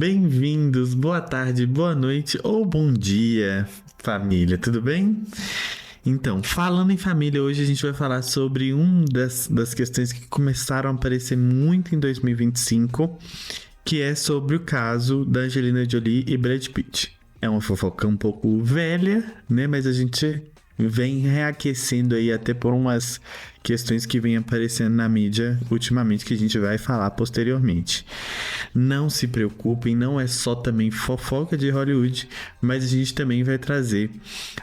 Bem-vindos, boa tarde, boa noite ou bom dia, família, tudo bem? Então, falando em família, hoje a gente vai falar sobre uma das questões que começaram a aparecer muito em 2025, que é sobre o caso da Angelina Jolie e Brad Pitt. É uma fofoca um pouco velha, né? Mas a gente vem reaquecendo aí até por umas questões que vêm aparecendo na mídia ultimamente, que a gente vai falar posteriormente. Não se preocupem, não é só também fofoca de Hollywood, mas a gente também vai trazer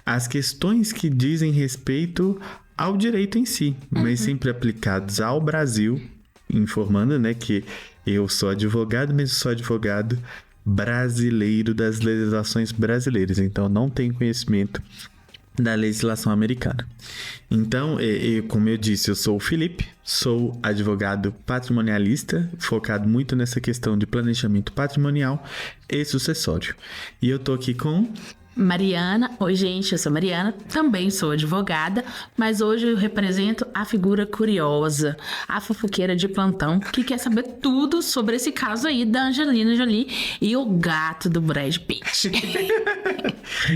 as questões que dizem respeito ao direito em si, mas sempre aplicados ao Brasil, informando, né, que eu sou advogado, mas eu sou advogado brasileiro das legislações brasileiras, então não tenho conhecimento da legislação americana. Então, como eu disse, eu sou o Felipe, sou advogado patrimonialista, focado muito nessa questão de planejamento patrimonial e sucessório. E eu tô aqui com Mariana. Oi, gente, eu sou Mariana, também sou advogada, mas hoje eu represento a figura curiosa, a fofoqueira de plantão, que quer saber tudo sobre esse caso aí da Angelina Jolie e o gato do Brad Pitt.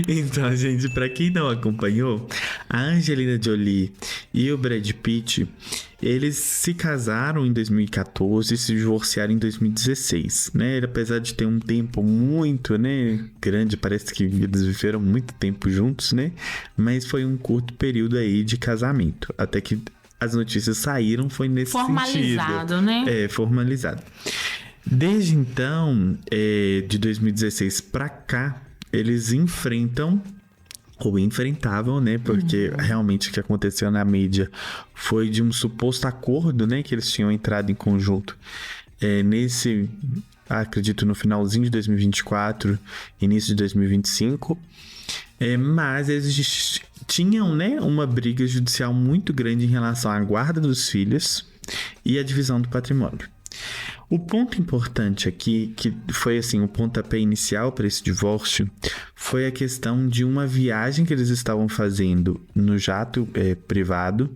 Então, gente, pra quem não acompanhou, a Angelina Jolie e o Brad Pitt, eles se casaram em 2014 e se divorciaram em 2016, né? Apesar de ter um tempo muito, né, grande, parece que eles viveram muito tempo juntos, né? Mas foi um curto período aí de casamento, até que as notícias saíram, foi nesse Formalizado, sentido. né? Formalizado. Desde então, de 2016 pra cá, eles enfrentavam, né? Porque realmente o que aconteceu na mídia foi de um suposto acordo, né? Que eles tinham entrado em conjunto acredito, no finalzinho de 2024, início de 2025. Mas eles tinham, né, uma briga judicial muito grande em relação à guarda dos filhos e à divisão do patrimônio. O ponto importante aqui, que foi assim o pontapé inicial para esse divórcio, foi a questão de uma viagem que eles estavam fazendo no jato privado,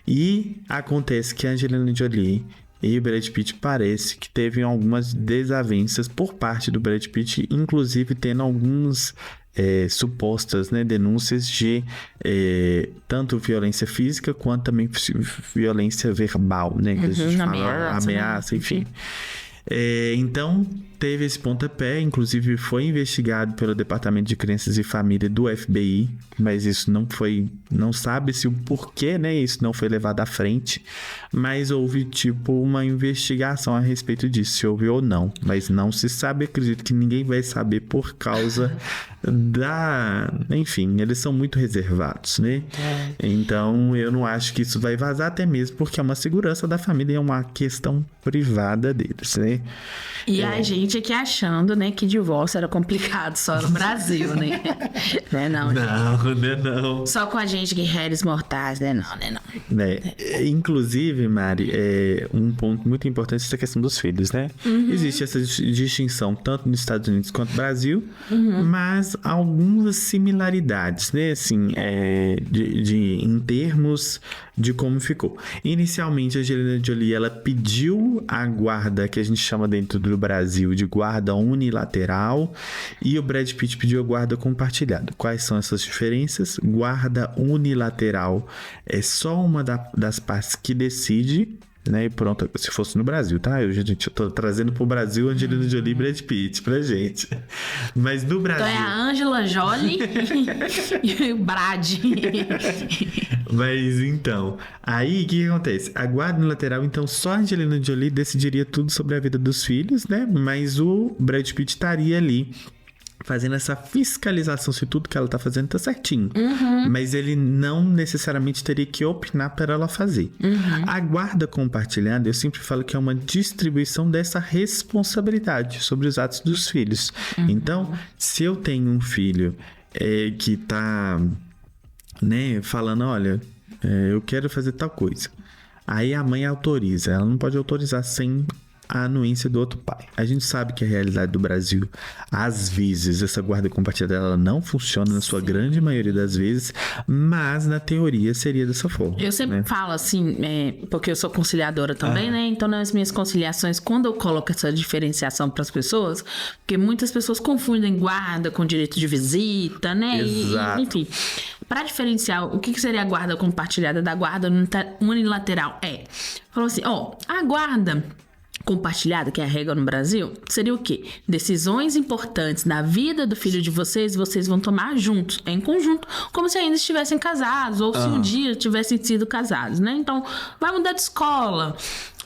e acontece que a Angelina Jolie e o Brad Pitt parece que teve algumas desavenças por parte do Brad Pitt, inclusive tendo algumas supostas, né, denúncias de tanto violência física quanto também violência verbal, né, que a gente fala, ameaça, enfim. Então teve esse pontapé, inclusive foi investigado pelo Departamento de Crianças e Família do FBI, mas isso não sabe-se o porquê, né, isso não foi levado à frente, mas houve tipo uma investigação a respeito disso, se houve ou não, mas não se sabe, acredito que ninguém vai saber por causa enfim, eles são muito reservados, né? Então eu não acho que isso vai vazar, até mesmo porque é uma segurança da família e é uma questão privada deles, né? E a gente aqui achando, né, que divórcio era complicado só no Brasil, né? Não. Só com a gente que réis mortais, né? Não. Inclusive, Mari, um ponto muito importante é essa questão dos filhos, né? Existe essa distinção tanto nos Estados Unidos quanto no Brasil, mas algumas similaridades, né? Assim, em termos de como ficou. Inicialmente, a Angelina Jolie, ela pediu a guarda, que a gente chama dentro do Brasil de guarda unilateral, e o Brad Pitt pediu a guarda compartilhada. Quais são essas diferenças? Guarda unilateral é só uma das partes que decide, né? E pronto, se fosse no Brasil, tá? Eu tô trazendo pro Brasil Angelina Jolie e Brad Pitt pra gente. Mas no Brasil... Então é a Angela Jolie e o Brad. Mas então, aí o que acontece? A guarda unilateral, então só a Angelina Jolie decidiria tudo sobre a vida dos filhos, né? Mas o Brad Pitt estaria ali fazendo essa fiscalização se tudo que ela tá fazendo tá certinho. Mas ele não necessariamente teria que opinar para ela fazer. A guarda compartilhada, eu sempre falo que é uma distribuição dessa responsabilidade sobre os atos dos filhos. Então, se eu tenho um filho que tá, né, falando, olha, eu quero fazer tal coisa. Aí a mãe autoriza. Ela não pode autorizar sem a anuência do outro pai. A gente sabe que a realidade do Brasil, às vezes, essa guarda compartilhada ela não funciona na sua grande maioria das vezes, mas na teoria seria dessa forma. Eu sempre falo assim, porque eu sou conciliadora também, né? Então, nas minhas conciliações, quando eu coloco essa diferenciação para as pessoas, porque muitas pessoas confundem guarda com direito de visita, né? Exato. Enfim, para diferenciar o que seria a guarda compartilhada da guarda unilateral falou assim, a guarda compartilhada, que é a regra no Brasil, seria o quê? Decisões importantes da vida do filho de vocês vão tomar juntos, em conjunto, como se ainda estivessem casados, ou se um dia tivessem sido casados, né? Então, vai mudar de escola,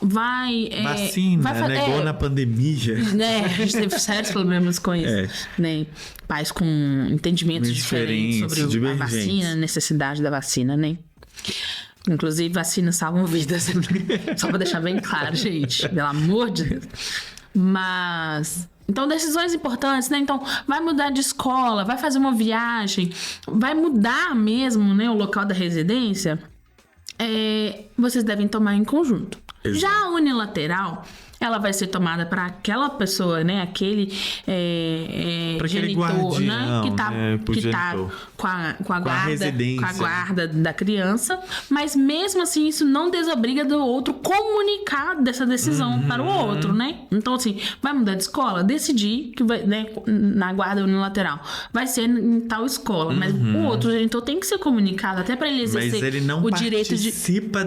vacina, né? Igual na pandemia. Né? A gente teve sérios problemas com isso. Né? Pais com entendimentos diferentes sobre a vacina, a necessidade da vacina, né? Inclusive, vacinas salvam vidas. Só pra deixar bem claro, gente. Pelo amor de Deus. Mas... Então, decisões importantes, né? Então, vai mudar de escola, vai fazer uma viagem, vai mudar mesmo, né, o local da residência. Vocês devem tomar em conjunto. Exato. Já a unilateral... ela vai ser tomada para aquela pessoa, né? Aquele genitor, guardião, né? Que tá com a guarda da criança. Mas mesmo assim, isso não desobriga do outro comunicar dessa decisão para o outro, né? Então, assim, vai mudar de escola? Decidir que vai, né, na guarda unilateral. Vai ser em tal escola. Mas o outro genitor tem que ser comunicado até para ele exercer o direito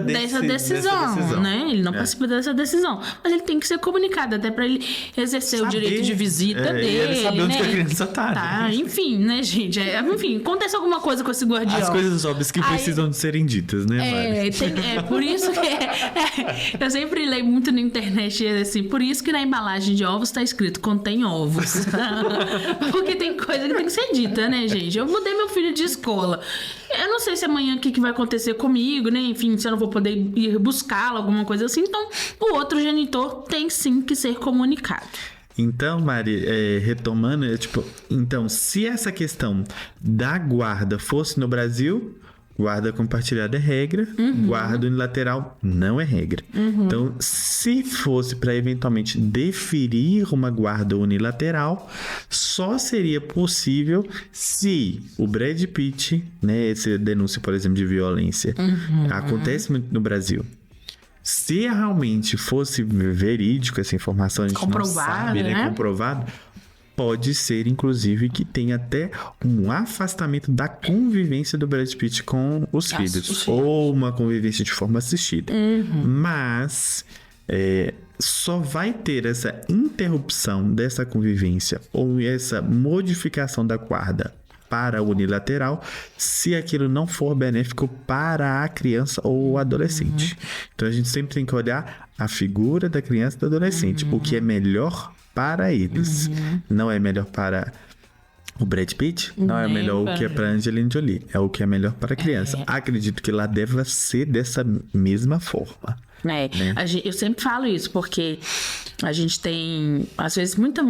dessa decisão, né? Ele não participa dessa decisão. Mas ele tem que ser comunicado até pra ele exercer o direito de visita dele, ele saber onde né? a criança tá. Enfim, né, gente? Enfim, acontece alguma coisa com esse guardião. As coisas óbvias que precisam de serem ditas, né, Mari? Por isso que eu sempre leio muito na internet, assim, por isso que na embalagem de ovos tá escrito contém ovos. Porque tem coisa que tem que ser dita, né, gente? Eu mudei meu filho de escola. Eu não sei se amanhã o que vai acontecer comigo, né? Enfim, se eu não vou poder ir buscá-lo, alguma coisa assim. Então, o outro genitor tem sim que ser comunicado. Então, Mari, retomando, então, se essa questão da guarda fosse no Brasil, guarda compartilhada é regra, guarda unilateral não é regra. Então, se fosse para eventualmente deferir uma guarda unilateral, só seria possível se o Brad Pitt, né, essa denúncia, por exemplo, de violência, acontece muito no Brasil. Se realmente fosse verídico essa informação, a gente não sabe, né? Comprovado, pode ser, inclusive, que tenha até um afastamento da convivência do Brad Pitt com os filhos. Ou uma convivência de forma assistida. Mas só vai ter essa interrupção dessa convivência ou essa modificação da guarda para o unilateral, se aquilo não for benéfico para a criança ou o adolescente. Então, a gente sempre tem que olhar a figura da criança e do adolescente, o que é melhor para eles. Não é melhor para o Brad Pitt, não é melhor o que é para a Angelina Jolie, é o que é melhor para a criança. Acredito que lá deva ser dessa mesma forma. Né? Eu sempre falo isso, porque a gente tem, às vezes, muita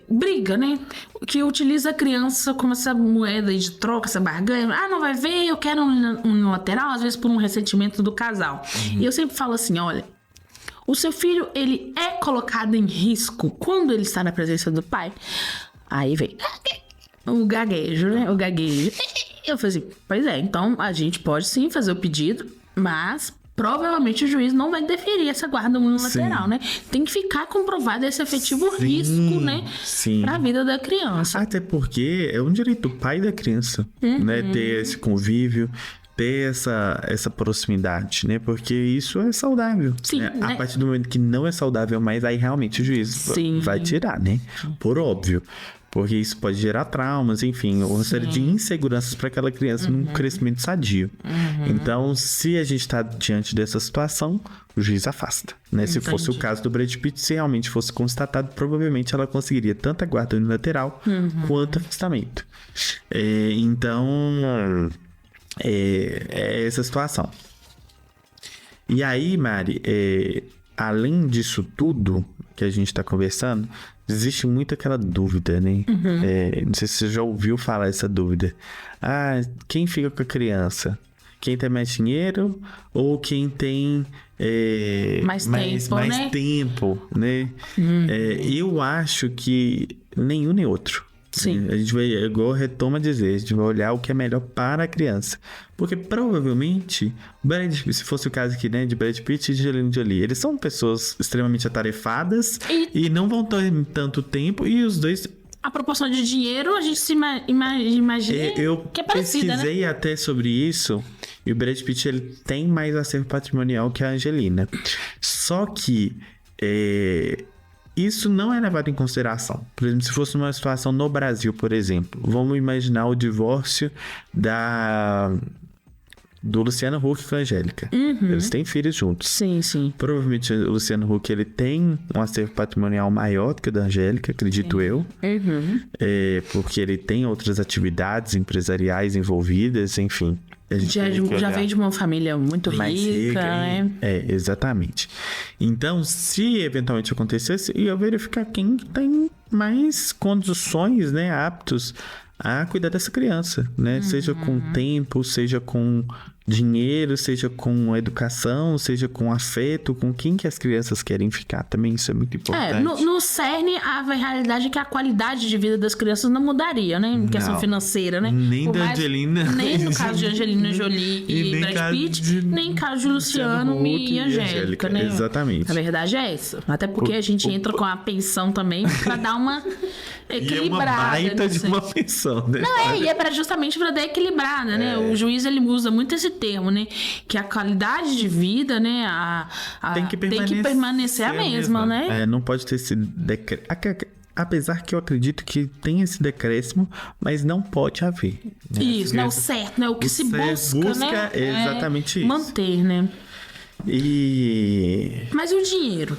briga, né? Que utiliza a criança como essa moeda de troca, essa barganha. Não vai ver, eu quero um unilateral, às vezes por um ressentimento do casal. E eu sempre falo assim, olha, o seu filho, ele é colocado em risco quando ele está na presença do pai. Aí vem o gaguejo, né? O gaguejo. Eu falei assim, pois é, então a gente pode sim fazer o pedido, mas provavelmente o juiz não vai deferir essa guarda unilateral, né? Tem que ficar comprovado esse efetivo risco, né? Para a vida da criança. Até porque é um direito do pai e da criança, né? Ter esse convívio, ter essa proximidade, né? Porque isso é saudável. Sim, né? Né? A partir do momento que não é saudável, mas aí realmente o juiz vai tirar, né? Por óbvio. Porque isso pode gerar traumas, enfim, uma série de inseguranças para aquela criança num crescimento sadio. Então, se a gente está diante dessa situação, o juiz afasta. Né? Se fosse o caso do Brad Pitt, se realmente fosse constatado, provavelmente ela conseguiria tanto a guarda unilateral quanto afastamento. Então, é essa situação. E aí, Mari, além disso tudo que a gente está conversando, existe muito aquela dúvida, né? Não sei se você já ouviu falar essa dúvida. Quem fica com a criança? quem tem mais dinheiro ou quem tem mais tempo, né? Eu acho que nenhum nem outro. Sim. A gente vai, igual retoma a dizer, a gente vai olhar o que é melhor para a criança. Porque provavelmente, se fosse o caso aqui, né, de Brad Pitt e Angelina Jolie, eles são pessoas extremamente atarefadas e não vão ter tanto tempo, e os dois... A proporção de dinheiro, a gente se imagina que é parecida, né? Eu pesquisei até sobre isso, e o Brad Pitt ele tem mais acervo patrimonial que a Angelina. Só que... isso não é levado em consideração. Por exemplo, se fosse uma situação no Brasil, por exemplo, vamos imaginar o divórcio do Luciano Huck com a Angélica. Eles têm filhos juntos. Sim, sim. Provavelmente o Luciano Huck ele tem um acervo patrimonial maior do que o da Angélica, acredito eu. Porque ele tem outras atividades empresariais envolvidas, enfim. Já vem de uma família muito rica, né? Exatamente. Então, se eventualmente acontecesse, ia verificar quem tem mais condições, né, aptos a cuidar dessa criança, né? Seja com tempo, seja com dinheiro, seja com educação, seja com afeto, com quem que as crianças querem ficar. Também isso é muito importante. No cerne, a realidade é que a qualidade de vida das crianças não mudaria, né? Em questão financeira, né? Nem da Angelina. Nem no caso de Angelina Jolie e Brad Pitt, nem no caso de Luciano e Angélica, né? Exatamente. A verdade é essa. Até porque a gente entra com a pensão também pra dar uma equilibrada. E é uma baita de uma pensão, né? E é justamente pra dar equilibrada, né? O juiz, ele usa muito esse termo, né? Que a qualidade de vida, né? Tem que permanecer a mesma, né? Não pode ter esse decréscimo. Apesar que eu acredito que tem esse decréscimo, mas não pode haver. Né? Isso, não é o certo, né? O que se busca, né? É exatamente isso. Manter, né? Mas o dinheiro,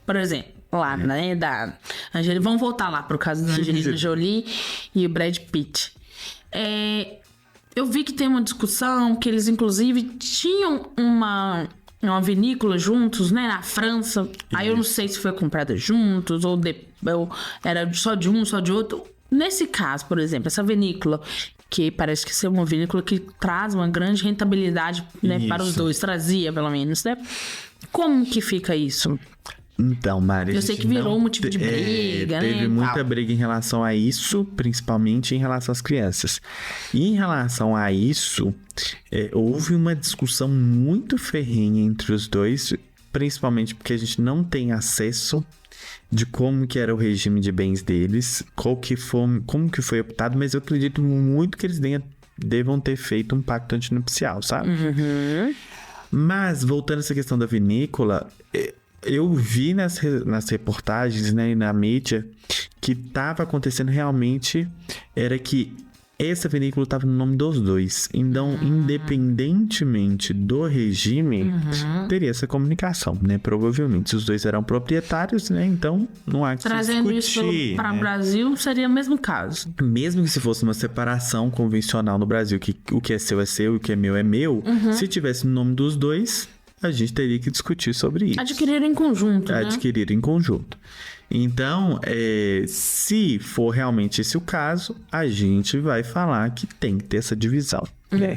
por exemplo, lá, né? Da Angelina. Vamos voltar lá pro caso da Angelina Jolie e o Brad Pitt. Eu vi que tem uma discussão que eles, inclusive, tinham uma vinícola juntos, né? Na França. Aí eu não sei se foi comprada juntos ou era só de um, só de outro. Nesse caso, por exemplo, essa vinícola, que parece que ser uma vinícola que traz uma grande rentabilidade, né, para os dois. Trazia, pelo menos, né? Como que fica isso? Então, Mari, eu sei que virou um motivo de briga, né? Teve muita briga em relação a isso, principalmente em relação às crianças. E em relação a isso, houve uma discussão muito ferrenha entre os dois, principalmente porque a gente não tem acesso de como que era o regime de bens deles, como que foi optado, mas eu acredito muito que eles devam ter feito um pacto antinupcial, sabe? Mas, voltando a essa questão da vinícola... Eu vi nas reportagens, né, e na mídia, que estava acontecendo realmente era que essa vinícola estava no nome dos dois. Então, independentemente do regime, teria essa comunicação, né? Provavelmente, os dois eram proprietários, né? Então, não há que trazendo discutir, isso para o né? Brasil, seria o mesmo caso. Mesmo que se fosse uma separação convencional no Brasil, que o que é seu, e o que é meu, se tivesse no nome dos dois... a gente teria que discutir sobre isso. Adquirir em conjunto, né? Adquirir em conjunto. Então, se for realmente esse o caso, a gente vai falar que tem que ter essa divisão. Né?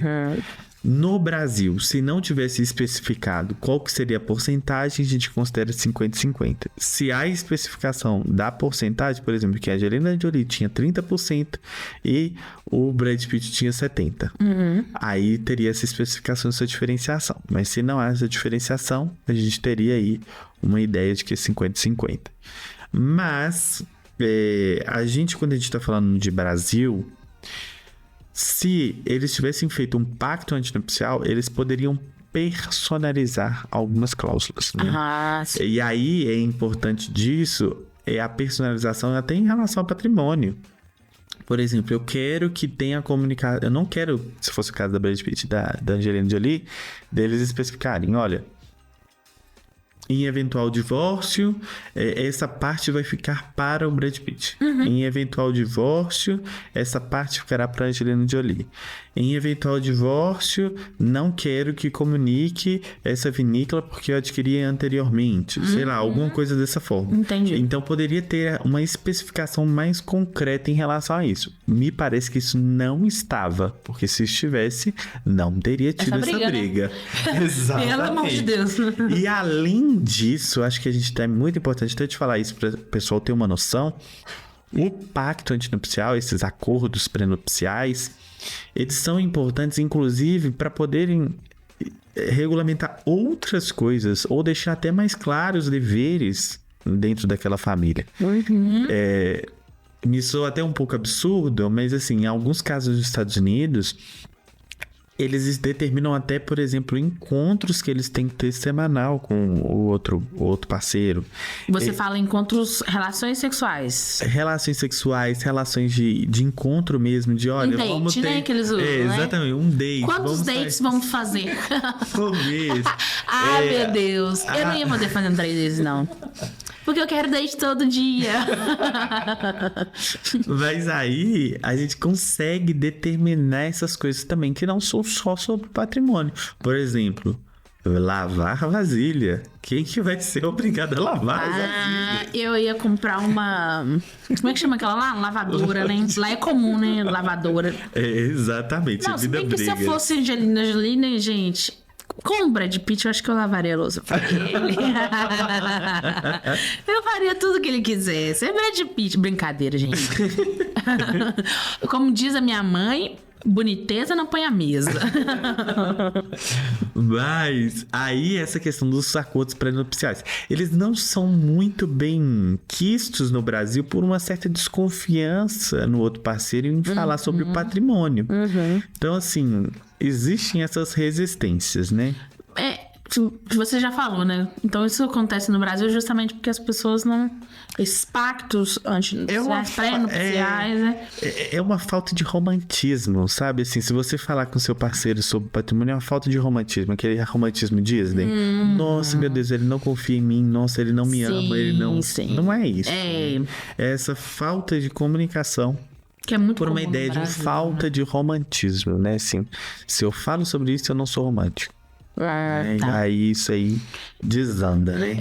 No Brasil, se não tivesse especificado qual que seria a porcentagem, a gente considera 50-50. Se há especificação da porcentagem, por exemplo, que a Angelina Jolie tinha 30% e o Brad Pitt tinha 70%. Aí teria essa especificação, essa diferenciação. Mas se não há essa diferenciação, a gente teria aí uma ideia de que é 50-50. Mas, quando a gente está falando de Brasil... Se eles tivessem feito um pacto antinupcial, eles poderiam personalizar algumas cláusulas. Né? Sim. E aí, é importante disso, a personalização até em relação ao patrimônio. Por exemplo, eu quero que tenha comunicado... Eu não quero, se fosse o caso da Brad Pitt e da Angelina Jolie, deles especificarem, olha... Em eventual divórcio, essa parte vai ficar para o Brad Pitt. Em eventual divórcio, essa parte ficará para a Angelina Jolie. Em eventual divórcio, não quero que comunique essa vinícola porque eu adquiri anteriormente. Sei lá, alguma coisa dessa forma. Entendi. Então poderia ter uma especificação mais concreta em relação a isso. Me parece que isso não estava, porque se estivesse, não teria tido essa briga. Né? Exatamente. Pelo amor de Deus. E além disso, acho que a gente é muito importante até te falar isso para o pessoal ter uma noção. O pacto antinupcial, esses acordos prenupciais, eles são importantes, inclusive, para poderem regulamentar outras coisas ou deixar até mais claros os deveres dentro daquela família. Me soa até um pouco absurdo, mas assim, em alguns casos dos Estados Unidos, eles determinam até, por exemplo, encontros que eles têm que ter semanal com o outro parceiro. Você fala encontros, relações sexuais. Relações sexuais, relações de encontro mesmo, de olha, date, vamos ter... né, que eles usam, exatamente, um date. Quantos dates vamos fazer? Um mês. Meu Deus. Eu não ia poder fazer 3 vezes, não. Porque eu quero date todo dia. Mas aí a gente consegue determinar essas coisas também, que não são só sobre patrimônio. Por exemplo, lavar vasilha. Quem que vai ser obrigado a lavar vasilha? Eu ia comprar uma... Como é que chama aquela lá? Lavadora, né? Lá é comum, né? Lavadora. Exatamente. Não, se bem que se eu fosse Angelina Jolie, né, gente... Com o Brad Pitt, eu acho que eu lavaria a louça pra ele. Eu faria tudo que ele quisesse. É Brad Pitt. Brincadeira, gente. Como diz a minha mãe, boniteza não põe a mesa. Mas aí essa questão dos acordos pré-nupciais, eles não são muito bem quistos no Brasil por uma certa desconfiança no outro parceiro em falar sobre o patrimônio. Então, assim, existem essas resistências, né? Você já falou, né? Então isso acontece no Brasil justamente porque as pessoas não... Esses pactos antinupciais, pré-nupciais, né? É uma falta de romantismo, sabe? Assim, se você falar com seu parceiro sobre patrimônio, é uma falta de romantismo. Aquele romantismo Disney. Nossa, meu Deus, ele não confia em mim. Nossa, ele não me ama. Ele não... Sim. Não é isso. É essa falta de comunicação. Que é muito por uma ideia de falta de romantismo, né? Assim, se eu falo sobre isso, eu não sou romântico. Tá. Aí isso aí desanda, né?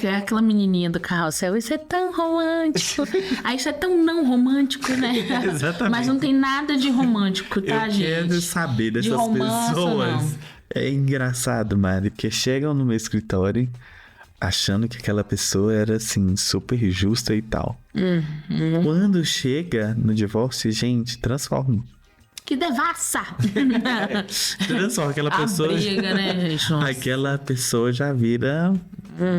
É aquela menininha do carrossel. Isso é tão romântico. Aí isso é tão não romântico, né? Exatamente. Mas não tem nada de romântico, tá, gente? Eu quero saber dessas de romance, pessoas. Não. É engraçado, Mari, porque chegam no meu escritório achando que aquela pessoa era, assim, super justa e tal. Quando chega no divórcio, gente, transforma. Que devassa! Transforma aquela pessoa. A briga, né, gente? Nossa. Aquela pessoa já vira,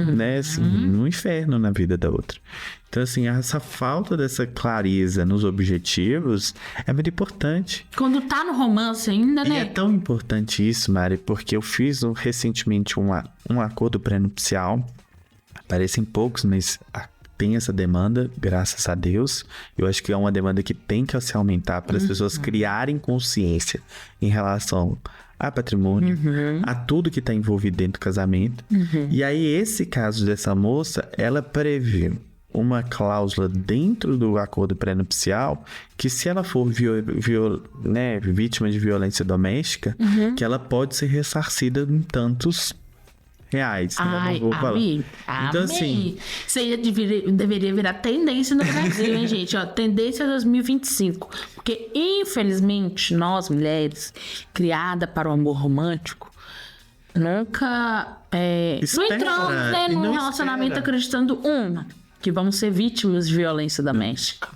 né, assim, um inferno na vida da outra. Então, assim, essa falta dessa clareza nos objetivos é muito importante. Quando tá no romance ainda, né? E é tão importante isso, Mari, porque eu fiz recentemente um acordo pré-nupcial. Parecem poucos, mas tem essa demanda, graças a Deus. Eu acho que é uma demanda que tem que se aumentar para as pessoas criarem consciência em relação a patrimônio, a tudo que está envolvido dentro do casamento. E aí, esse caso dessa moça, ela prevê uma cláusula dentro do acordo pré-nupcial que, se ela for vítima de violência doméstica, que ela pode ser ressarcida em tantos reais. Então, assim, isso aí deveria virar tendência no Brasil, hein, gente? Ó, tendência 2025. Porque, infelizmente, nós, mulheres, criadas para o amor romântico, nunca não entramos, né, num relacionamento acreditando, que vamos ser vítimas de violência doméstica.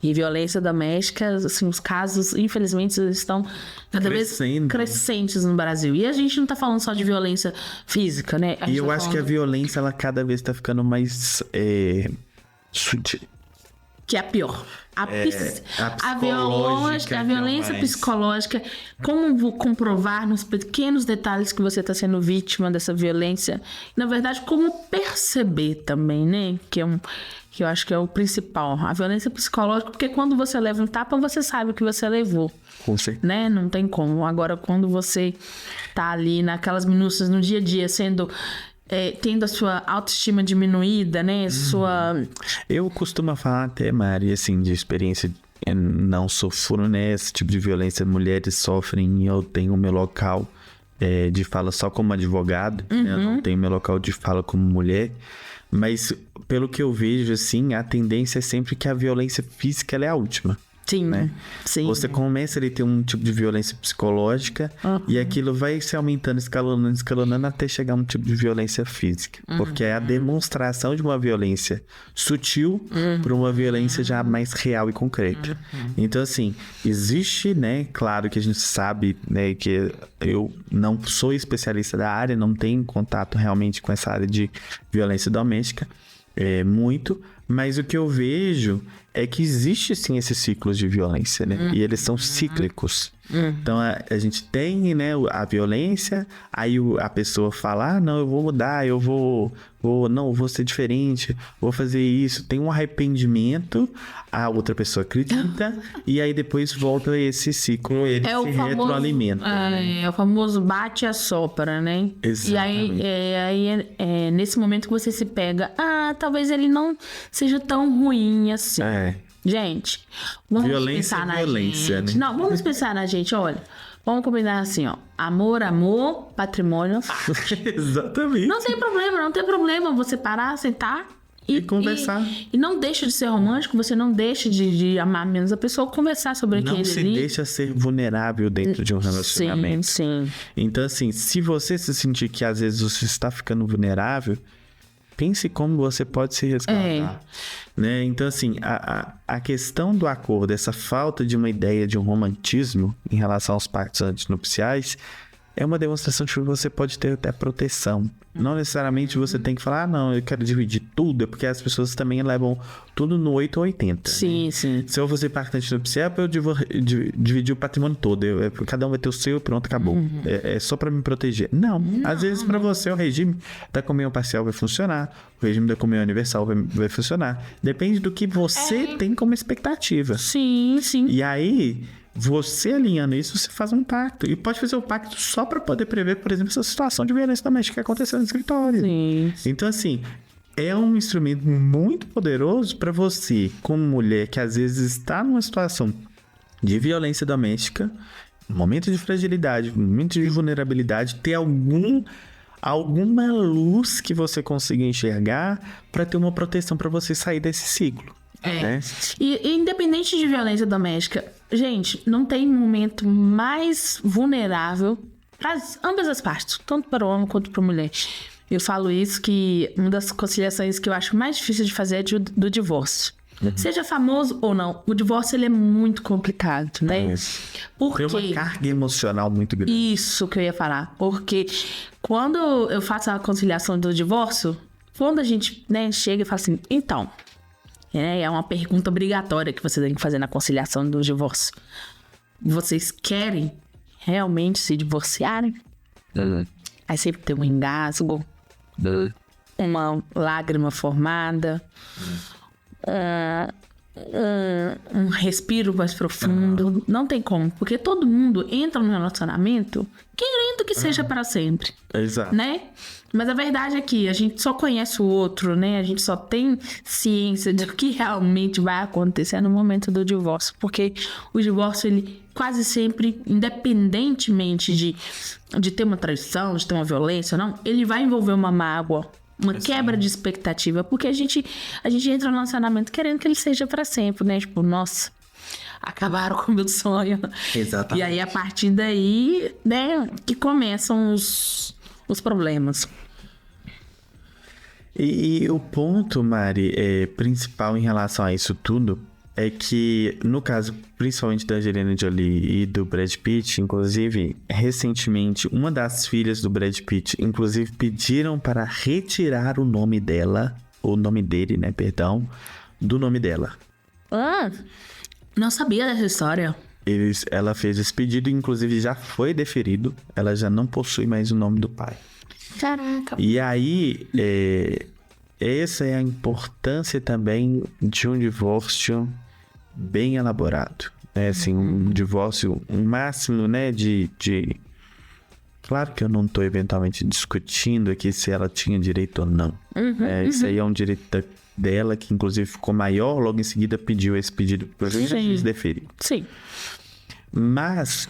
E violência doméstica, assim, os casos, infelizmente, estão cada vez crescentes no Brasil. E a gente não tá falando só de violência física, né? E eu acho que a violência, ela cada vez tá ficando mais sutil. Que é a pior. A violência psicológica. Como comprovar nos pequenos detalhes que você está sendo vítima dessa violência. Na verdade, como perceber também, né? Que eu acho que é o principal. A violência psicológica, porque quando você leva um tapa, você sabe o que você levou. Com certeza. Né? Não tem como. Agora, quando você tá ali naquelas minúcias no dia a dia, tendo a sua autoestima diminuída, né? Eu costumo falar até, Mari, assim, de experiência não sofro, né, esse tipo de violência. Mulheres sofrem e eu tenho o meu local de fala só como advogado, né? Eu não tenho meu local de fala como mulher. Mas, pelo que eu vejo, assim, a tendência é sempre que a violência física ela é a última. Sim, né? Sim. Você começa a ter um tipo de violência psicológica e aquilo vai se aumentando, escalonando até chegar a um tipo de violência física. Porque é a demonstração de uma violência sutil para uma violência já mais real e concreta. Então, assim, existe, né? Claro que a gente sabe, né, que eu não sou especialista da área, não tenho contato realmente com essa área de violência doméstica, muito, mas o que eu vejo é que existe sim esses ciclos de violência, né? E eles são cíclicos. Então a gente tem, né, a violência, aí a pessoa fala, não, eu vou mudar, eu vou ser diferente, vou fazer isso. Tem um arrependimento, a outra pessoa acredita, e aí depois volta esse ciclo, ele se retroalimenta. É o famoso bate e assopra, né? Exatamente. E aí é nesse momento que você se pega, talvez ele não seja tão ruim assim. Gente, vamos pensar na gente. Né? Não, vamos pensar na gente, olha. Vamos combinar assim, ó. Amor, patrimônio. Exatamente. Não tem problema você parar, sentar e conversar. E não deixa de ser romântico, você não deixa de amar menos a pessoa, conversar sobre aquele ali. Não se deixa ser vulnerável dentro de um relacionamento. Sim. Então, assim, se você se sentir que às vezes você está ficando vulnerável, pense como você pode se resgatar. Né? Então, assim, a questão do acordo, essa falta de uma ideia de um romantismo em relação aos pactos antinupciais, é uma demonstração de que você pode ter até proteção. Não necessariamente você tem que falar, não, eu quero dividir tudo, porque as pessoas também levam tudo no 8 ou 80. Sim, né? sim. Se eu vou ser pacto antinupcial, eu dividir o patrimônio todo. Cada um vai ter o seu e pronto, acabou. É só pra me proteger. Não. Às vezes pra você o regime da comunhão parcial vai funcionar, o regime da comunhão universal vai funcionar. Depende do que você tem como expectativa. Sim. E aí, você alinhando isso, você faz um pacto. E pode fazer o pacto só para poder prever, por exemplo, essa situação de violência doméstica que aconteceu no escritório. Sim. Então, assim, é um instrumento muito poderoso para você, como mulher que às vezes está numa situação de violência doméstica, momento de fragilidade, momento de vulnerabilidade, ter alguma luz que você consiga enxergar para ter uma proteção para você sair desse ciclo. Né? E independente de violência doméstica, gente, não tem momento mais vulnerável para ambas as partes, tanto para o homem quanto para a mulher. Eu falo isso que uma das conciliações que eu acho mais difícil de fazer é do divórcio. Seja famoso ou não, o divórcio ele é muito complicado, né? Tem uma carga emocional muito grande. Isso que eu ia falar. Porque quando eu faço a conciliação do divórcio, quando a gente, né, chega e fala assim, então... É uma pergunta obrigatória que você tem que fazer na conciliação do divórcio. Vocês querem realmente se divorciarem? Aí sempre tem um engasgo, uma lágrima formada, um respiro mais profundo. Não tem como, porque todo mundo entra no relacionamento querendo que seja para sempre. Exato. Né? Mas a verdade é que a gente só conhece o outro, né? A gente só tem ciência do que realmente vai acontecer no momento do divórcio. Porque o divórcio, ele quase sempre, independentemente de ter uma traição, de ter uma violência ou não, ele vai envolver uma mágoa, uma quebra de expectativa. Porque a gente entra no relacionamento querendo que ele seja pra sempre, né? Tipo, nossa, acabaram com o meu sonho. Exatamente. E aí, a partir daí, né, que começam os problemas. E o ponto, Mari, principal em relação a isso tudo é que, no caso, principalmente da Angelina Jolie e do Brad Pitt, inclusive, recentemente, uma das filhas do Brad Pitt, inclusive, pediram para retirar o nome dela, o nome dele, né, perdão, do nome dela. Não sabia dessa história. Ela fez esse pedido e, inclusive, já foi deferido. Ela já não possui mais o nome do pai. Caraca. E aí, essa é a importância também de um divórcio bem elaborado. Assim, um divórcio, um máximo, né, de... Claro que eu não estou eventualmente discutindo aqui se ela tinha direito ou não. Isso aí é um direito dela, que inclusive ficou maior, logo em seguida pediu esse pedido para o juiz deferir. Sim. Mas,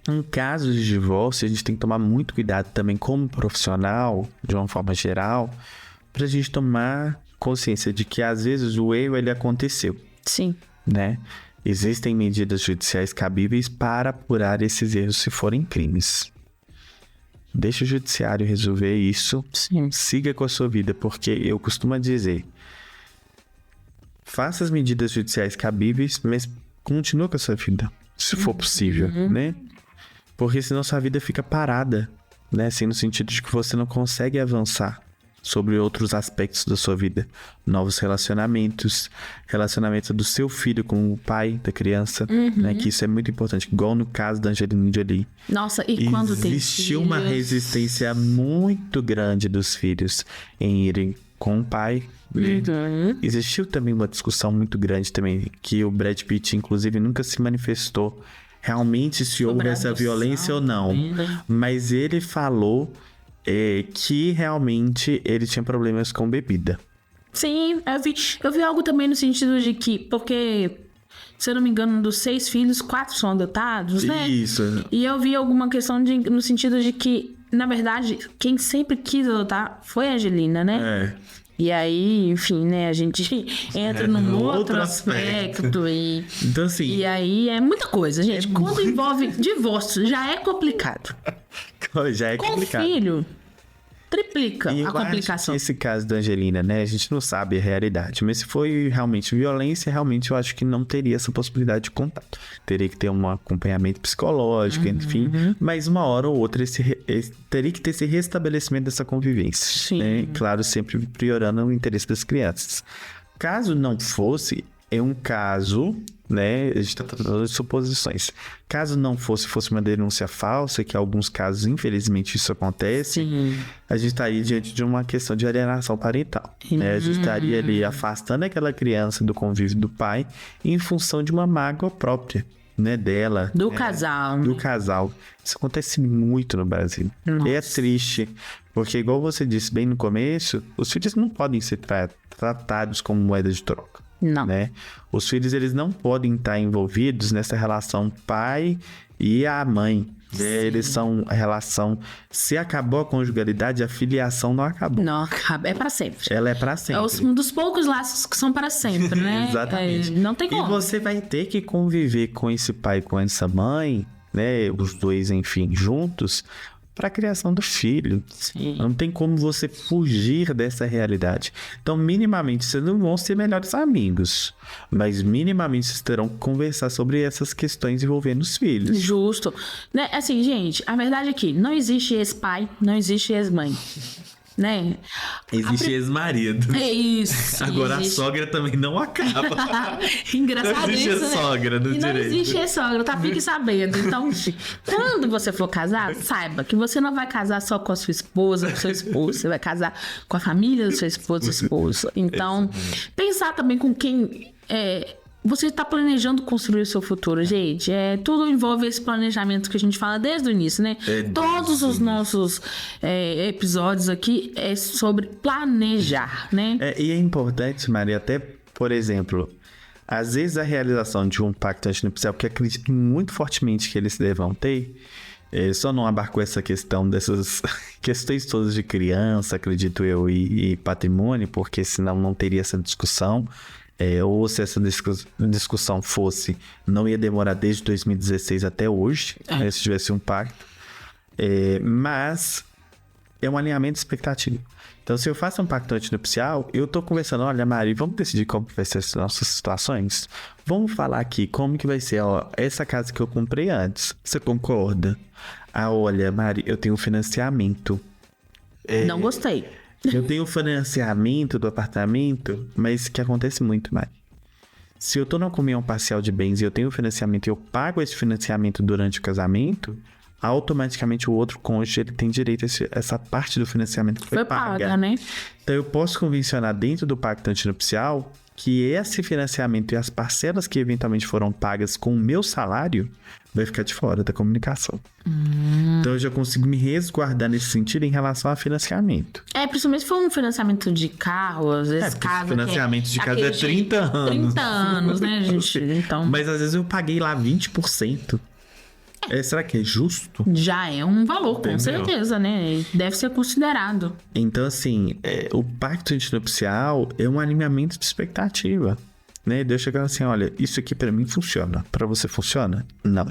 em casos de divórcio, a gente tem que tomar muito cuidado também como profissional, de uma forma geral, para a gente tomar consciência de que às vezes o erro ele aconteceu. Sim. Né? Existem medidas judiciais cabíveis para apurar esses erros se forem crimes. Deixa o judiciário resolver isso. Sim. Siga com a sua vida, porque eu costumo dizer, faça as medidas judiciais cabíveis, mas continue com a sua vida, se for possível, né? Porque senão sua vida fica parada, né? Assim, no sentido de que você não consegue avançar sobre outros aspectos da sua vida. Novos relacionamentos, relacionamento do seu filho com o pai da criança, né? Que isso é muito importante, igual no caso da Angelina Jolie. Nossa, e quando tem existiu uma resistência muito grande dos filhos em irem com o pai. Existiu também uma discussão muito grande também, que o Brad Pitt, inclusive, nunca se manifestou realmente se houve essa violência ou não. Mas ele falou que realmente ele tinha problemas com bebida. Sim, eu vi algo também no sentido de que, porque, se eu não me engano, dos 6 filhos, 4 são adotados, né? Isso. E eu vi alguma questão no sentido de que, na verdade, quem sempre quis adotar foi a Angelina, né? E aí, enfim, né, a gente entra num outro aspecto e... Então, assim... E aí é muita coisa, gente. Quando envolve divórcio, já é complicado. Já é complicado. Com filho, triplica e a complicação. Esse caso da Angelina, né? A gente não sabe a realidade. Mas se foi realmente violência, realmente eu acho que não teria essa possibilidade de contato. Teria que ter um acompanhamento psicológico, enfim. Mas uma hora ou outra teria que ter esse restabelecimento dessa convivência. Sim. Né? Claro, sempre priorando o interesse das crianças. Caso não fosse, é um caso, né? A gente está tratando de suposições. Caso não fosse uma denúncia falsa, que em alguns casos, infelizmente, isso acontece, a gente estaria diante de uma questão de alienação parental. Né? A gente estaria ali afastando aquela criança do convívio do pai em função de uma mágoa própria, né? Dela. Do casal. Do casal. Isso acontece muito no Brasil. Nossa. É triste, porque igual você disse bem no começo, os filhos não podem ser tratados como moeda de troca. Não. Né? Os filhos, eles não podem estar envolvidos nessa relação pai e a mãe. Eles são a relação... Se acabou a conjugalidade, a filiação não acabou. Não acaba. É pra sempre. Ela é pra sempre. É um dos poucos laços que são para sempre, né? Exatamente. Não tem como. E você vai ter que conviver com esse pai e com essa mãe, né? Os dois, enfim, juntos... para a criação do filho. Sim. Não tem como você fugir dessa realidade. Então, minimamente, vocês não vão ser melhores amigos, mas minimamente vocês terão que conversar sobre essas questões envolvendo os filhos. Justo. Né? Assim, gente, a verdade é que não existe ex-pai, não existe ex-mãe. Né? Existe ex-marido. É isso. Agora existe. A sogra também não acaba. Engraçado não existe isso, a sogra no e direito. Não existe a sogra, tá? Fique sabendo. Então, quando você for casar, saiba que você não vai casar só com a sua esposa, com o seu esposo. Você vai casar com a família do seu esposo e esposa. Então, pensar também com quem... Você está planejando construir o seu futuro, gente. Tudo envolve esse planejamento que a gente fala desde o início, né? Todos os nossos episódios aqui é sobre planejar, né? E é importante, Maria, até, por exemplo, às vezes a realização de um pacto antinupcial, que acredito muito fortemente que eles devam ter, só não abarcou essa questão dessas questões todas de criança, acredito eu, e patrimônio, porque senão não teria essa discussão. Ou se essa discussão fosse, não ia demorar desde 2016 até hoje, se tivesse um pacto. Mas é um alinhamento de expectativa. Então, se eu faço um pacto antinupcial, eu tô conversando, olha, Mari, vamos decidir como vai ser as nossas situações? Vamos falar aqui como que vai ser, essa casa que eu comprei antes. Você concorda? Olha, Mari, eu tenho um financiamento. Não gostei. Eu tenho financiamento do apartamento, mas que acontece muito, Mari. Se eu tô na comunhão parcial de bens e eu tenho financiamento e eu pago esse financiamento durante o casamento, automaticamente o outro cônjuge ele tem direito a essa parte do financiamento que foi paga, né? Então eu posso convencionar dentro do pacto antinupcial que esse financiamento e as parcelas que eventualmente foram pagas com o meu salário vai ficar de fora da comunicação. Então eu já consigo me resguardar nesse sentido em relação a financiamento. Principalmente se for um financiamento de carro, às vezes casa. Financiamento de casa é 30 anos. 30 anos, né, gente? Então, mas às vezes eu paguei lá 20%. Será que é justo? Já é um valor, Entendeu? com certeza, né? Deve ser considerado. Então, assim, o pacto antinupcial é um alinhamento de expectativa, né? Deus chegando assim, olha, isso aqui pra mim funciona. Pra você funciona? Não.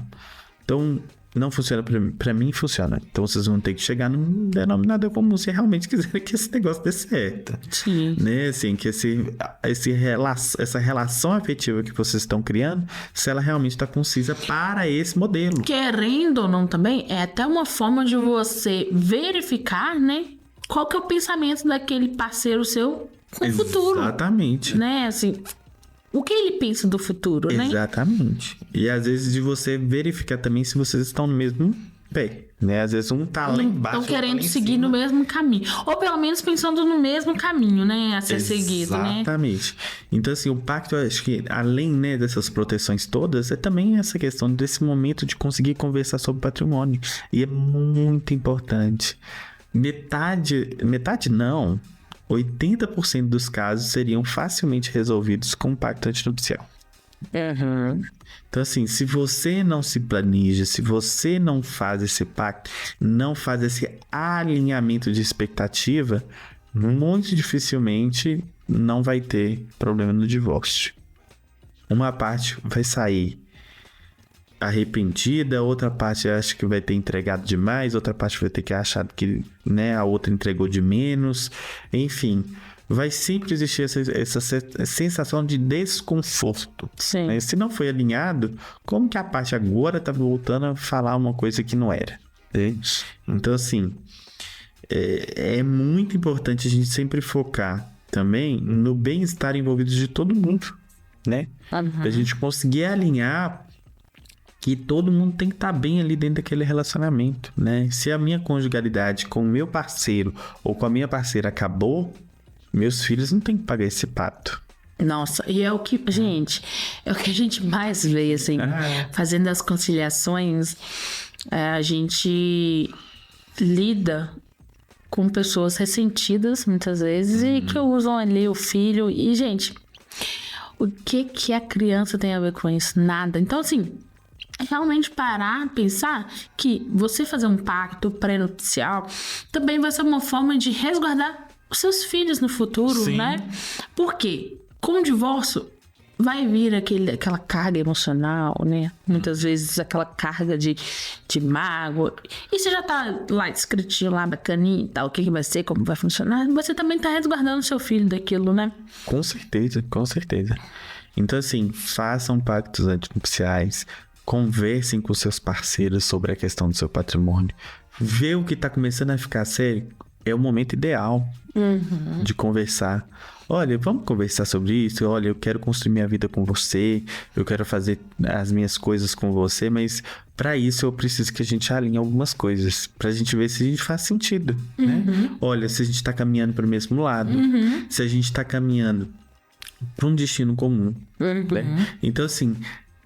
Então, não funciona pra mim, funciona. Então, vocês vão ter que chegar num denominador comum se realmente quiserem que esse negócio dê certo. Sim. Né? Assim, que essa relação afetiva que vocês estão criando, se ela realmente está concisa para esse modelo. Querendo ou não também, é até uma forma de você verificar, né? Qual que é o pensamento daquele parceiro seu com o futuro. Exatamente. Né? Assim, o que ele pensa do futuro, né? Exatamente. E às vezes de você verificar também se vocês estão no mesmo pé, né? Às vezes um tá lá embaixo. Estão querendo tá lá em seguir cima. no mesmo caminho. Ou pelo menos pensando no mesmo caminho, né? A ser seguido, né? Exatamente. Então, assim, o pacto, eu acho que além, né, dessas proteções todas, é também essa questão desse momento de conseguir conversar sobre patrimônio. E é muito importante. Metade não, 80% dos casos seriam facilmente resolvidos com o pacto antinupcial. Então, assim, se você não se planeja, se você não faz esse pacto, não faz esse alinhamento de expectativa, muito dificilmente não vai ter problema no divórcio. Uma parte vai sair arrependida, outra parte acha que vai ter entregado demais, outra parte vai ter que achar que, né, a outra entregou de menos, enfim, vai sempre existir essa sensação de desconforto. Sim. Né? Se não foi alinhado, como que a parte agora tá voltando a falar uma coisa que não era? Né? Então, assim, é muito importante a gente sempre focar também no bem-estar envolvido de todo mundo, né? Pra gente conseguir alinhar que todo mundo tem que estar bem ali dentro daquele relacionamento, né? Se a minha conjugalidade com o meu parceiro ou com a minha parceira acabou, meus filhos não têm que pagar esse pato. Nossa, e é o que, gente, é o que a gente mais vê, assim, fazendo as conciliações, a gente lida com pessoas ressentidas, muitas vezes, e que usam ali o filho, e, gente, o que a criança tem a ver com isso? Nada. Então, assim, realmente parar, pensar que você fazer um pacto pré-nupcial também vai ser uma forma de resguardar os seus filhos no futuro, Sim. né? Porque com o divórcio vai vir aquela carga emocional, né? Muitas vezes aquela carga de mágoa. E você já tá lá escritinho, lá bacaninho e tal, o que vai ser, como vai funcionar, você também tá resguardando seu filho daquilo, né? Com certeza, com certeza. Então, assim, façam pactos antinupciais, conversem com seus parceiros sobre a questão do seu patrimônio. Vê o que está começando a ficar sério. É o momento ideal de conversar. Olha, vamos conversar sobre isso. Olha, eu quero construir minha vida com você. Eu quero fazer as minhas coisas com você. Mas para isso eu preciso que a gente alinhe algumas coisas. Pra gente ver se a gente faz sentido, né? Olha, se a gente tá caminhando para o mesmo lado. Se a gente tá caminhando para um destino comum. Né? Então, assim,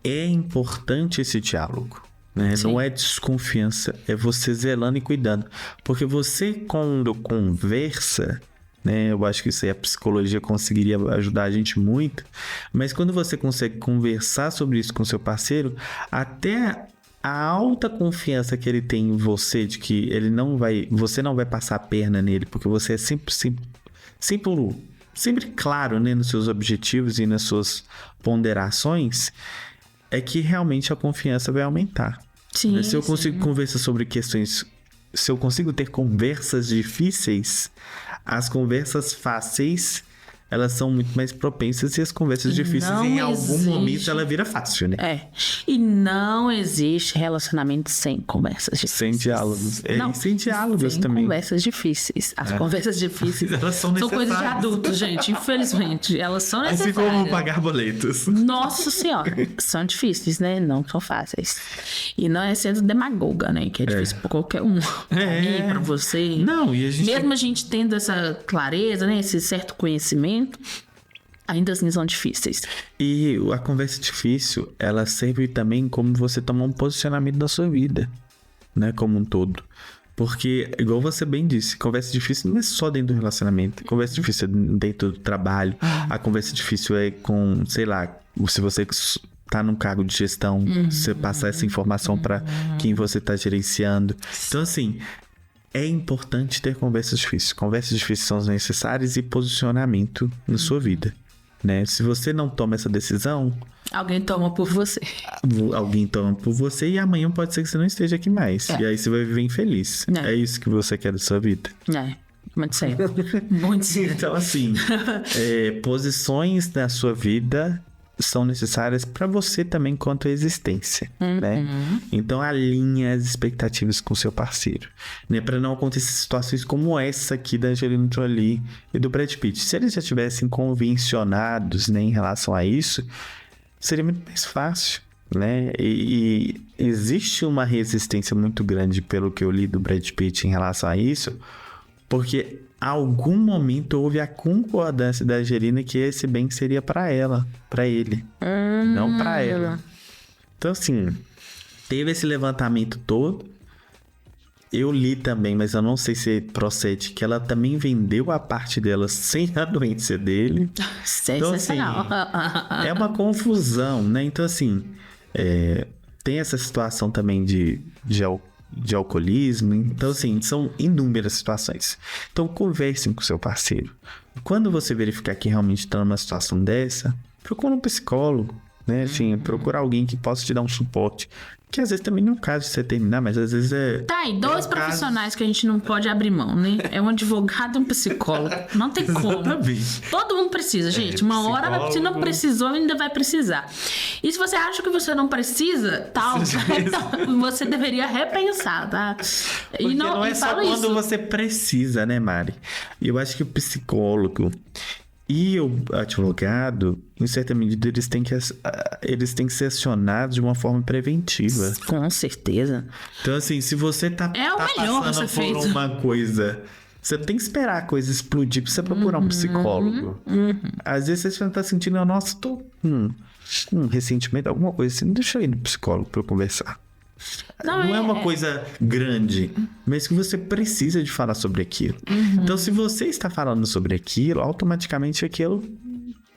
é importante esse diálogo, né? Não é desconfiança, é você zelando e cuidando. Porque você, quando conversa, né? Eu acho que isso aí a psicologia conseguiria ajudar a gente muito. Mas quando você consegue conversar sobre isso com seu parceiro, até a alta confiança que ele tem em você, de que você não vai passar a perna nele, porque você é sempre claro, né, nos seus objetivos e nas suas ponderações, é que realmente a confiança vai aumentar. Sim, se eu consigo conversar sobre questões, se eu consigo ter conversas difíceis, as conversas fáceis, elas são muito mais propensas, e as conversas difíceis, em algum momento, ela vira fácil, né? E não existe relacionamento sem conversas difíceis. Sem diálogos. E sem diálogos sem também. Conversas difíceis. As conversas difíceis elas são coisas de adultos, gente. Infelizmente, elas são necessárias. Assim como pagar boletos. Nossa Senhora. São difíceis, né? Não são fáceis. E não é sendo demagoga, né? Que é difícil pra qualquer um. Pra mim, pra você. Não, e a gente... Mesmo a gente tendo essa clareza, né? Esse certo conhecimento, ainda assim são difíceis. E a conversa difícil, ela serve também como você tomar um posicionamento da sua vida, né? Como um todo. Porque, igual você bem disse, conversa difícil não é só dentro do relacionamento. Conversa difícil é dentro do trabalho. A conversa difícil é com, sei lá, se você tá num cargo de gestão, você passar essa informação para quem você tá gerenciando. Então, assim, é importante ter conversas difíceis. Conversas difíceis são necessárias e posicionamento na sua vida, né? Se você não toma essa decisão... Alguém toma por você. Alguém toma por você e amanhã pode ser que você não esteja aqui mais. E aí você vai viver infeliz. É isso que você quer da sua vida? Muito sério. Muito sério. Então, assim, posições na sua vida são necessárias para você também quanto à existência, né? Então, alinhe as expectativas com o seu parceiro, né? Para não acontecer situações como essa aqui da Angelina Jolie e do Brad Pitt. Se eles já tivessem convencionados, né, em relação a isso, seria muito mais fácil, né? E existe uma resistência muito grande, pelo que eu li do Brad Pitt em relação a isso, porque em algum momento houve a concordância da Angelina que esse bem seria para ela, para ele, não para ela. Então, assim, teve esse levantamento todo. Eu li também, mas eu não sei se procede, que ela também vendeu a parte dela sem a anuência dele. Sensacional. Então, assim, é uma confusão, né? Então, assim, tem essa situação também de alcoolismo. Então, assim, são inúmeras situações. Então, conversem com o seu parceiro. Quando você verificar que realmente está numa situação dessa, procura um psicólogo, né? Assim, procura alguém que possa te dar um suporte. Que às vezes também não é o caso de você terminar, mas às vezes é... Tá, e dois profissionais que a gente não pode abrir mão, né? É um advogado e um psicólogo. Não tem como. Exatamente. Todo mundo precisa, gente. Uma hora, se não precisou, ainda vai precisar. E se você acha que você não precisa, você deveria repensar, tá? Porque não é só quando você precisa, né, Mari? E eu acho que o psicólogo e o advogado, em certa medida, eles têm que ser acionados de uma forma preventiva. Com certeza. Então, assim, se você tá passando por uma coisa, você tem que esperar a coisa explodir pra você procurar um psicólogo. Às vezes você tá sentindo, nossa, tô com um ressentimento, alguma coisa assim, deixa eu ir no psicólogo pra eu conversar. Não é uma coisa grande, mas que você precisa de falar sobre aquilo. Então, se você está falando sobre aquilo, automaticamente aquilo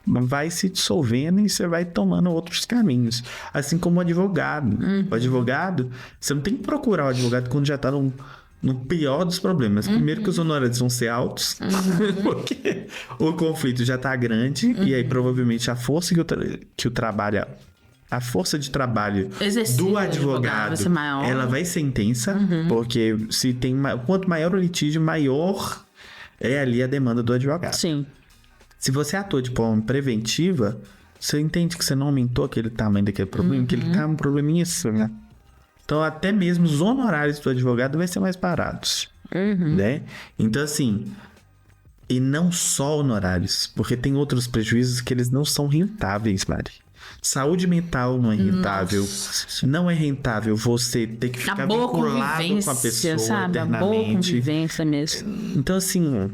vai se dissolvendo e você vai tomando outros caminhos. Assim como o advogado. O advogado, você não tem que procurar o advogado quando já está no pior dos problemas. Primeiro que os honorários vão ser altos, porque o conflito já está grande, e aí provavelmente a força que o trabalho... A força de trabalho do advogado, ela vai ser intensa, porque se tem quanto maior o litígio, maior é ali a demanda do advogado. Sim. Se você atua de forma preventiva, você entende que você não aumentou aquele tamanho daquele problema, que ele tá um probleminha assim, né? Então, até mesmo os honorários do advogado vai ser mais baratos, né? Então, assim... E não só honorários, porque tem outros prejuízos que eles não são rentáveis, Mari. Saúde mental não é rentável. Nossa. Não é rentável você ter que ficar vinculado com a pessoa, sabe? Eternamente. A boa convivência mesmo. Então, assim,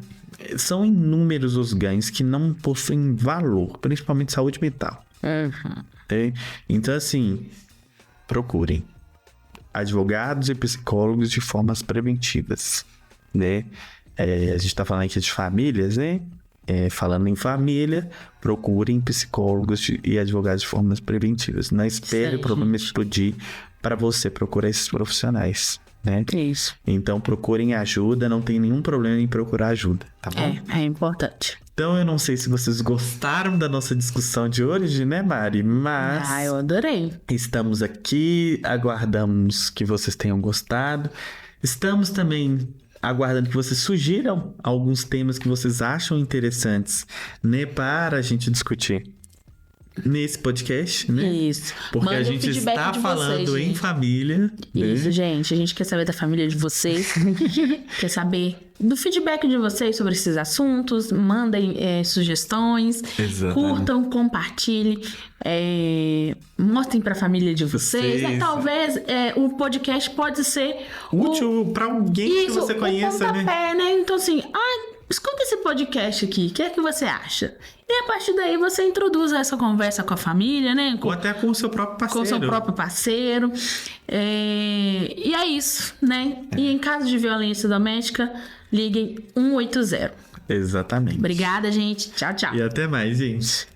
são inúmeros os ganhos que não possuem valor, principalmente saúde mental. Então, assim, procurem advogados e psicólogos de formas preventivas, né? A gente tá falando aqui de famílias, né? Falando em família, procurem psicólogos e advogados de formas preventivas. Não espere o problema explodir para você procurar esses profissionais, né? Isso. Então, procurem ajuda. Não tem nenhum problema em procurar ajuda, tá bom? É importante. Então, eu não sei se vocês gostaram da nossa discussão de hoje, né, Mari? Mas... eu adorei. Estamos aqui, aguardamos que vocês tenham gostado. Estamos também... aguardando que vocês sugiram alguns temas que vocês acham interessantes, né, para a gente discutir nesse podcast, né? Isso. Porque manda a gente está falando em família. Isso, né? gente. A gente quer saber da família de vocês. Quer saber do feedback de vocês sobre esses assuntos. Mandem sugestões. Exatamente. Curtam, compartilhem. Mostrem para a família de vocês. Talvez o podcast pode ser útil para alguém que você conheça, pontapé, né? Então, assim, escuta esse podcast aqui, o que é que você acha? E a partir daí você introduz essa conversa com a família, né? Ou até com o seu próprio parceiro. Com o seu próprio parceiro. E é isso, né? E em caso de violência doméstica, liguem 180. Exatamente. Obrigada, gente. Tchau, tchau. E até mais, gente.